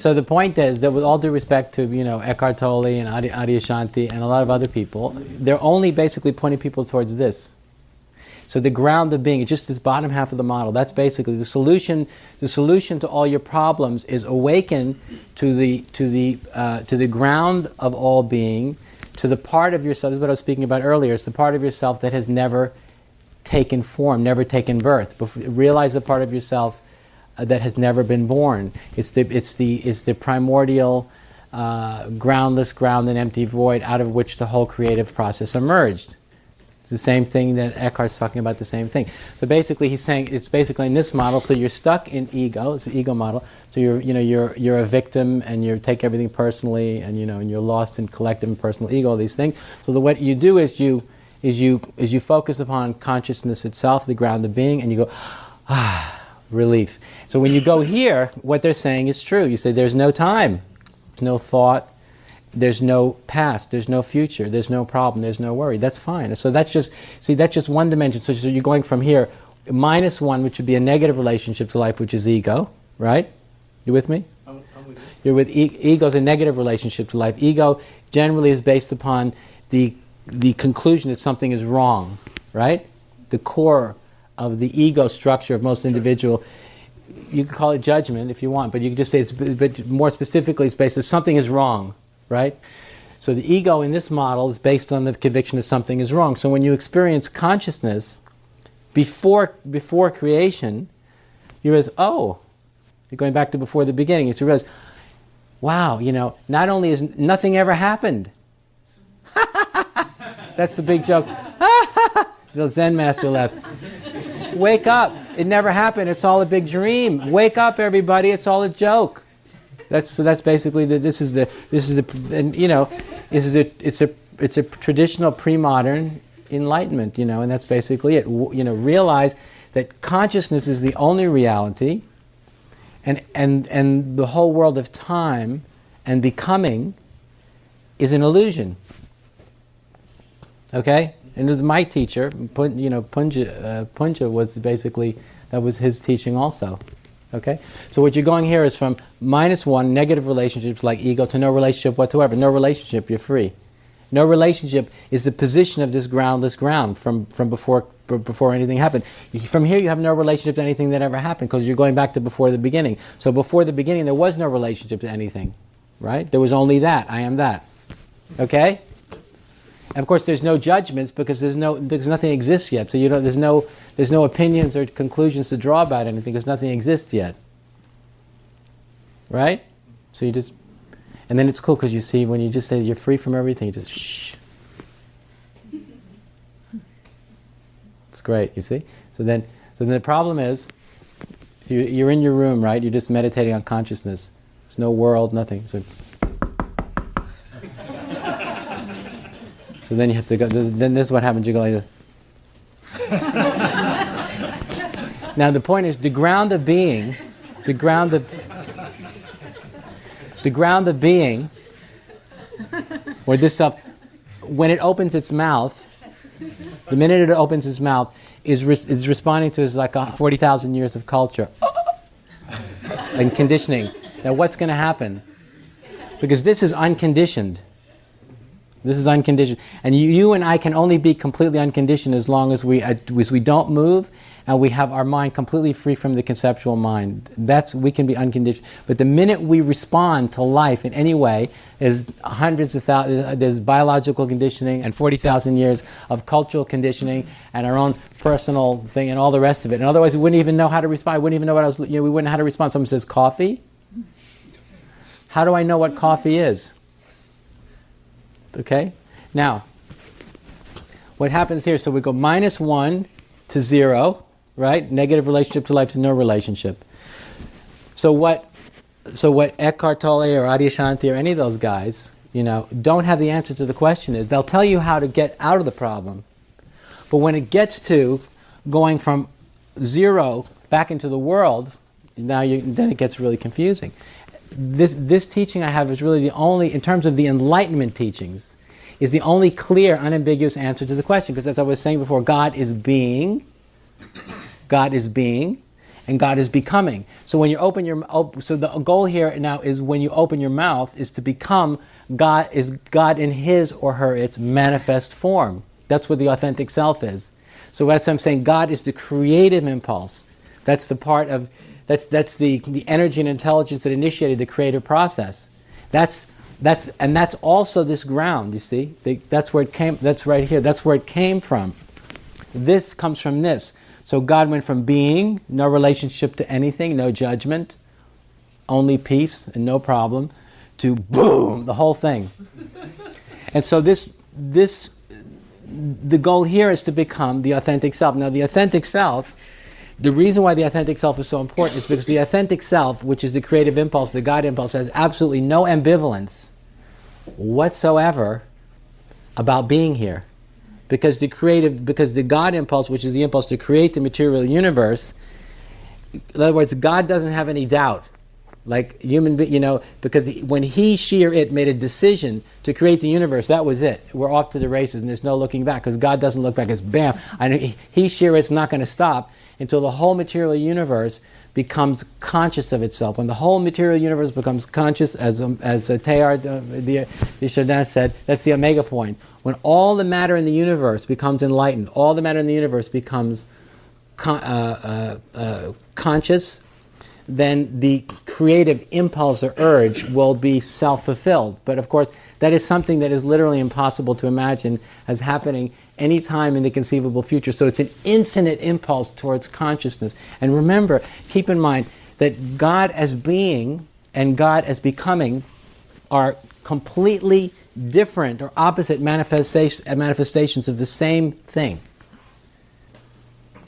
So the point is that with all due respect to, Eckhart Tolle and Adyashanti and a lot of other people, they're only basically pointing people towards this. So the ground of being, just this bottom half of the model, that's basically the solution. The solution to all your problems is awaken to the ground of all being, to the part of yourself. This is what I was speaking about earlier. It's the part of yourself that has never taken form, never taken birth. Realize the part of yourself that has never been born. It's the primordial, groundless ground and empty void out of which the whole creative process emerged. It's the same thing that Eckhart's talking about, the same thing. So basically he's saying, it's basically in this model, so you're stuck in ego, it's an ego model, so you're a victim and you take everything personally and and you're lost in collective and personal ego, all these things. So what you do is you focus upon consciousness itself, the ground of being, and you go, relief. So when you go here, what they're saying is true. You say there's no time, no thought, there's no past, there's no future, there's no problem, there's no worry. That's fine. So that's just one dimension. So you're going from here, -1, which would be a negative relationship to life, which is ego, right? You with me? I'm with you. You're with ego's a negative relationship to life. Ego generally is based upon the conclusion that something is wrong, right? The core of the ego structure of most individual, you can call it judgment if you want, but you can just say but more specifically it's based on something is wrong, right? So the ego in this model is based on the conviction that something is wrong. So when you experience consciousness before creation, you realize, you're going back to before the beginning. You realize, wow, not only is nothing ever happened. That's the big joke. The Zen master laughs. Wake up! It never happened. It's all a big dream. Wake up, everybody! It's all a joke. That's basically it's a traditional pre-modern enlightenment, and that's basically it. Realize that consciousness is the only reality, and the whole world of time and becoming is an illusion. Okay? And it was my teacher, Punja was basically, that was his teaching also. Okay? So what you're going here is from -1, negative relationships like ego, to no relationship whatsoever. No relationship, you're free. No relationship is the position of this groundless ground from before anything happened. From here you have no relationship to anything that ever happened because you're going back to before the beginning. So before the beginning there was no relationship to anything. Right? There was only that. I am that. Okay? And of course, there's no judgments because there's nothing exists yet. So there's no opinions or conclusions to draw about anything because nothing exists yet. Right? So and then it's cool because you see when you just say you're free from everything, you just shh. It's great. You see. So then the problem is, you're in your room, right? You're just meditating on consciousness. There's no world, nothing. So then you have to go, then this is what happens, you go like this. Now the point is, the ground of being, or this stuff, when it opens its mouth, the minute it opens its mouth, is responding to like 40,000 years of culture and conditioning. Now what's going to happen? Because this is unconditioned. This is unconditioned. And you and I can only be completely unconditioned as long as we don't move and we have our mind completely free from the conceptual mind. We can be unconditioned. But the minute we respond to life in any way, there's hundreds of thousands, there's biological conditioning and 40,000 years of cultural conditioning and our own personal thing and all the rest of it. And otherwise we wouldn't even know how to respond. We wouldn't even know we wouldn't know how to respond. Someone says coffee. How do I know what coffee is? Okay? Now, what happens here, so we go -1 to 0, right? Negative relationship to life to no relationship. So what Eckhart Tolle or Adyashanti or any of those guys, don't have the answer to the question is, they'll tell you how to get out of the problem. But when it gets to going from 0 back into the world, then it gets really confusing. This teaching I have is really the only, in terms of the Enlightenment teachings, is the only clear, unambiguous answer to the question. Because as I was saying before, God is being, and God is becoming. So when you open so the goal here now is when you open your mouth is to become God, is God in his or her its manifest form. That's what the authentic self is. So that's what I'm saying. God is the creative impulse. That's the part of that's the energy and intelligence that initiated the creative process. That's also this ground. You see, that's where it came. That's right here. That's where it came from. This comes from this. So God went from being, no relationship to anything, no judgment, only peace and no problem, to boom, the whole thing. And so the goal here is to become the authentic self. Now the authentic self, the reason why the authentic self is so important is because the authentic self, which is the creative impulse, the God impulse, has absolutely no ambivalence whatsoever about being here. Because the God impulse, which is the impulse to create the material universe, in other words, God doesn't have any doubt. Like because when he, she, or it made a decision to create the universe, that was it. We're off to the races and there's no looking back, because God doesn't look back. It's bam. He, she, or it's not going to stop until the whole material universe becomes conscious of itself. When the whole material universe becomes conscious, as Teilhard de Chardin said, that's the omega point. When all the matter in the universe becomes enlightened, all the matter in the universe becomes conscious, then the creative impulse or urge will be self-fulfilled. But of course, that is something that is literally impossible to imagine as happening any time in the conceivable future. So it's an infinite impulse towards consciousness. And remember, keep in mind that God as being and God as becoming are completely different or opposite manifestations of the same thing.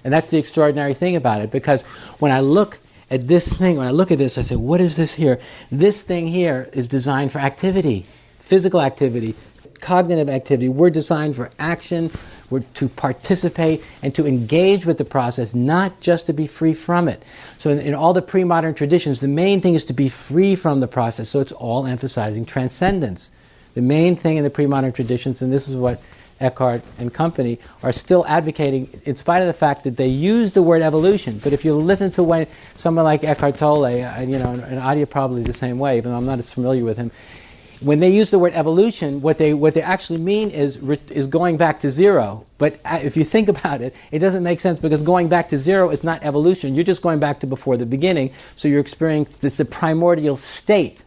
And that's the extraordinary thing about it, because when I look at this thing, when I look at this, I say, what is this here? This thing here is designed for activity, physical activity, cognitive activity. We're designed for action. We're to participate and to engage with the process, not just to be free from it. So in all the pre-modern traditions, the main thing is to be free from the process. So it's all emphasizing transcendence. The main thing in the pre-modern traditions, and this is what Eckhart and company are still advocating, in spite of the fact that they use the word evolution. But if you listen to when someone like Eckhart Tolle, and Adia probably the same way, even though I'm not as familiar with him, when they use the word evolution, what they actually mean is going back to zero. But if you think about it, it doesn't make sense, because going back to zero is not evolution. You're just going back to before the beginning, so you're experiencing the primordial state.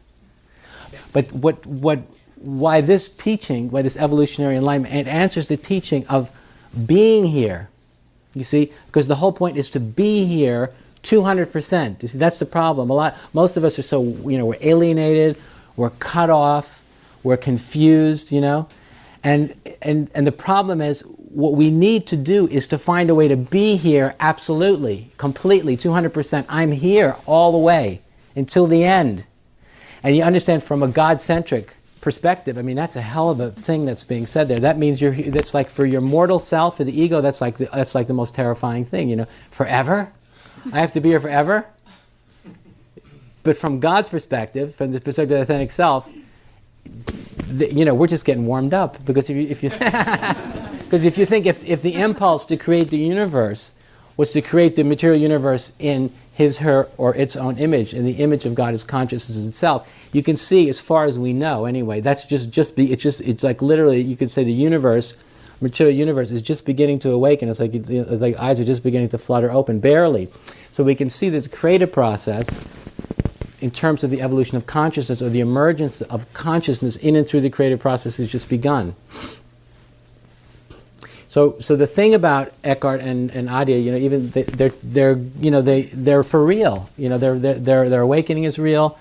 But why this teaching, why this evolutionary enlightenment, it answers the teaching of being here. You see, because the whole point is to be here 200%. You see, that's the problem. Most of us are so, we're alienated, we're cut off, we're confused, and the problem is, what we need to do is to find a way to be here absolutely, completely, 200%. I'm here all the way until the end. And you understand, from a God-centric perspective, I mean, that's a hell of a thing that's being said there. That means that's like, for your mortal self, for the ego, that's like the most terrifying thing, forever? I have to be here forever? But from God's perspective, from the perspective of the authentic self, we're just getting warmed up. Because if you think if the impulse to create the universe was to create the material universe in his, her, or its own image, and the image of God is consciousness itself, you can see, as far as we know anyway, that's it's like literally, you could say the universe, material universe, is just beginning to awaken. It's like eyes are just beginning to flutter open, barely. So we can see that the creative process, in terms of the evolution of consciousness, or the emergence of consciousness in and through the creative process, has just begun. So the thing about Eckhart and Adia, even they're for real. Their awakening is real.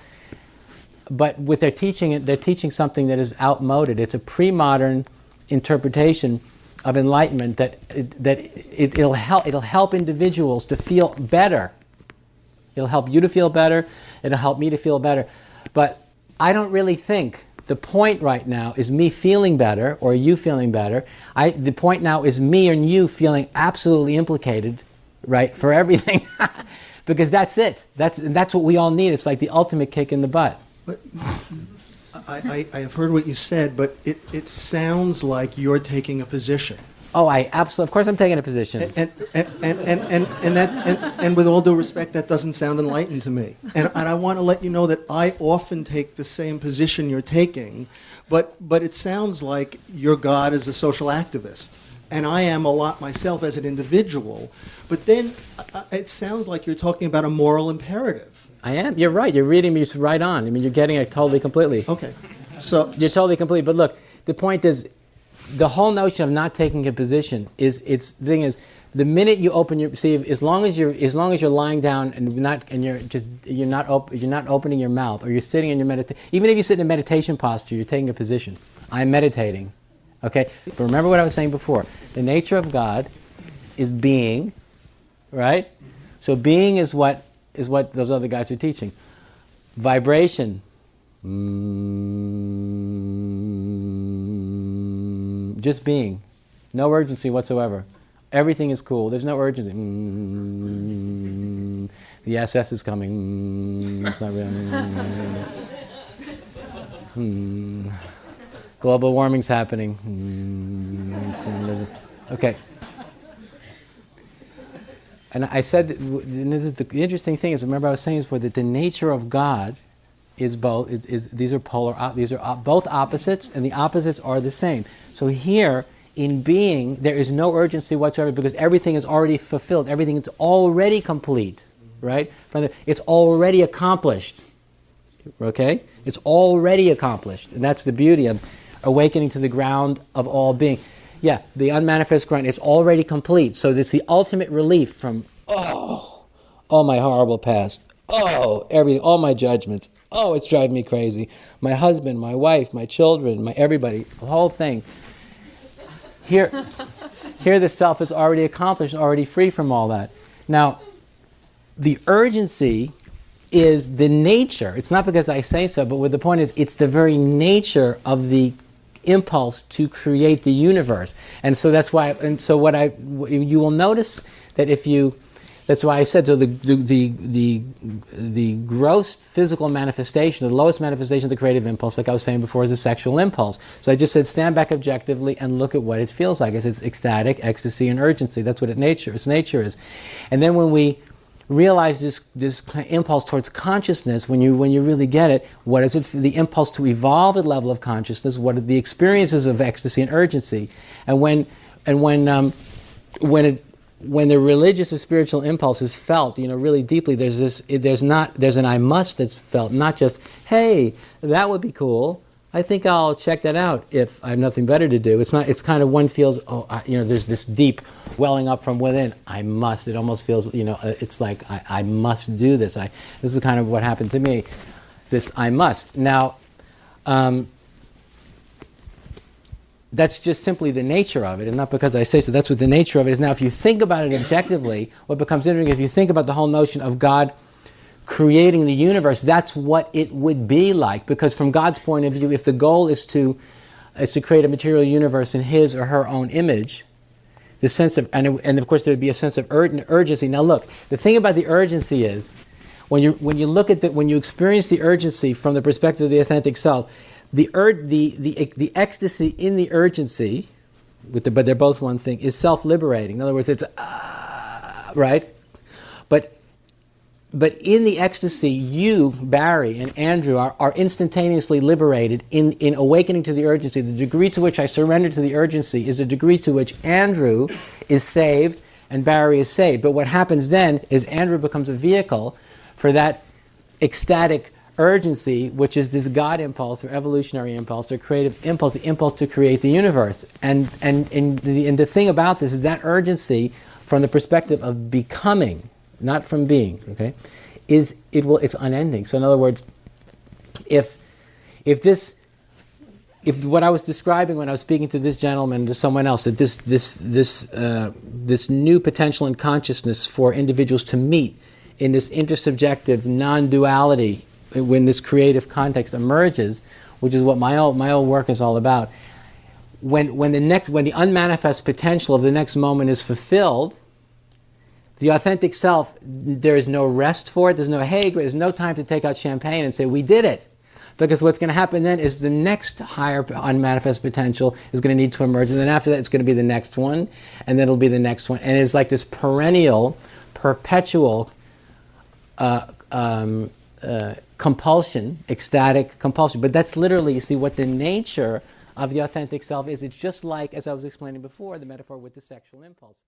But with their teaching, they're teaching something that is outmoded. It's a pre-modern interpretation of enlightenment it'll help individuals to feel better. It'll help you to feel better. It'll help me to feel better. But I don't really think the point right now is me feeling better or you feeling better. The point now is me and you feeling absolutely implicated, right, for everything. Because that's it. That's what we all need. It's like the ultimate kick in the butt. But I have heard what you said, but it sounds like you're taking a position. Oh, I absolutely. Of course, I'm taking a position. And with all due respect, that doesn't sound enlightened to me. And I want to let you know that I often take the same position you're taking, but it sounds like your God is a social activist. And I am a lot myself as an individual. But then it sounds like you're talking about a moral imperative. I am. You're right. You're reading me right on. I mean, you're getting it totally completely. Okay. So you're totally complete. But look, the point is, the whole notion of not taking a position the thing is, the minute you open your, see, as long as you're lying down and you're not opening your mouth, or you're sitting in your meditation, even if you sit in a meditation posture, you're taking a position. I'm meditating, okay. But remember what I was saying before. The nature of God is being, right? So being is what those other guys are teaching. Vibration. Just being. No urgency whatsoever. Everything is cool. There's no urgency. The SS is coming. It's not really. Global warming's happening. Okay. And I said, the interesting thing is, remember I was saying before that the nature of God is both. These are both opposites, and the opposites are the same. So here, in being, there is no urgency whatsoever because everything is already fulfilled. Everything is already complete, right? It's already accomplished. Okay, it's already accomplished, and that's the beauty of awakening to the ground of all being. Yeah, the unmanifest ground is already complete. So it's the ultimate relief from my horrible past. Everything, all my judgments. It's driving me crazy. My husband, my wife, my children, my everybody, the whole thing. Here the self is already accomplished, already free from all that. Now, the urgency is the nature. It's not because I say so, but what the point is, it's the very nature of the impulse to create the universe. And so that's why, you will notice that that's why I said, so the gross physical manifestation, the lowest manifestation of the creative impulse, like I was saying before, is a sexual impulse. So I just said, stand back objectively and look at what it feels like. It's ecstatic, ecstasy, and urgency. That's what its nature is. And then when we realize this impulse towards consciousness, when you really get it, what is it? The impulse to evolve at level of consciousness. What are the experiences of ecstasy and urgency? And when the religious or spiritual impulse is felt, really deeply, there's an I must that's felt, not just, hey, that would be cool. I think I'll check that out if I have nothing better to do. It's kind of one feels, there's this deep welling up from within. I must. It almost feels, it's like I must do this. This is kind of what happened to me. This I must. Now, that's just simply the nature of it, and not because I say so. That's what the nature of it is. Now, if you think about it objectively, what becomes interesting, if you think about the whole notion of God creating the universe, that's what it would be like. Because from God's point of view, if the goal is to create a material universe in His or her own image, the sense of, and of course there would be a sense of urgency. Now, look, the thing about the urgency is, when you experience the urgency from the perspective of the authentic self, the ecstasy in the urgency, but they're both one thing, is self-liberating. In other words, it's right, but in the ecstasy, you, Barry, and Andrew are instantaneously liberated in awakening to the urgency. The degree to which I surrender to the urgency is the degree to which Andrew is saved and Barry is saved. But what happens then is Andrew becomes a vehicle for that ecstatic urgency, which is this God impulse or evolutionary impulse or creative impulse, the impulse to create the universe. And the thing about this is that urgency, from the perspective of becoming, not from being, okay, it's unending. So in other words, if what I was describing when I was speaking to this gentleman, to someone else, that this new potential in consciousness for individuals to meet in this intersubjective non-duality, when this creative context emerges, which is what my old work is all about, when the unmanifest potential of the next moment is fulfilled, the authentic self, there is no rest for it. There's no, hey, there's no time to take out champagne and say, we did it. Because what's going to happen then is the next higher unmanifest potential is going to need to emerge, and then after that it's going to be the next one, and then it'll be the next one. And it's like this perennial, perpetual compulsion, ecstatic compulsion. But that's literally, you see, what the nature of the authentic self is. It's just like, as I was explaining before, the metaphor with the sexual impulse.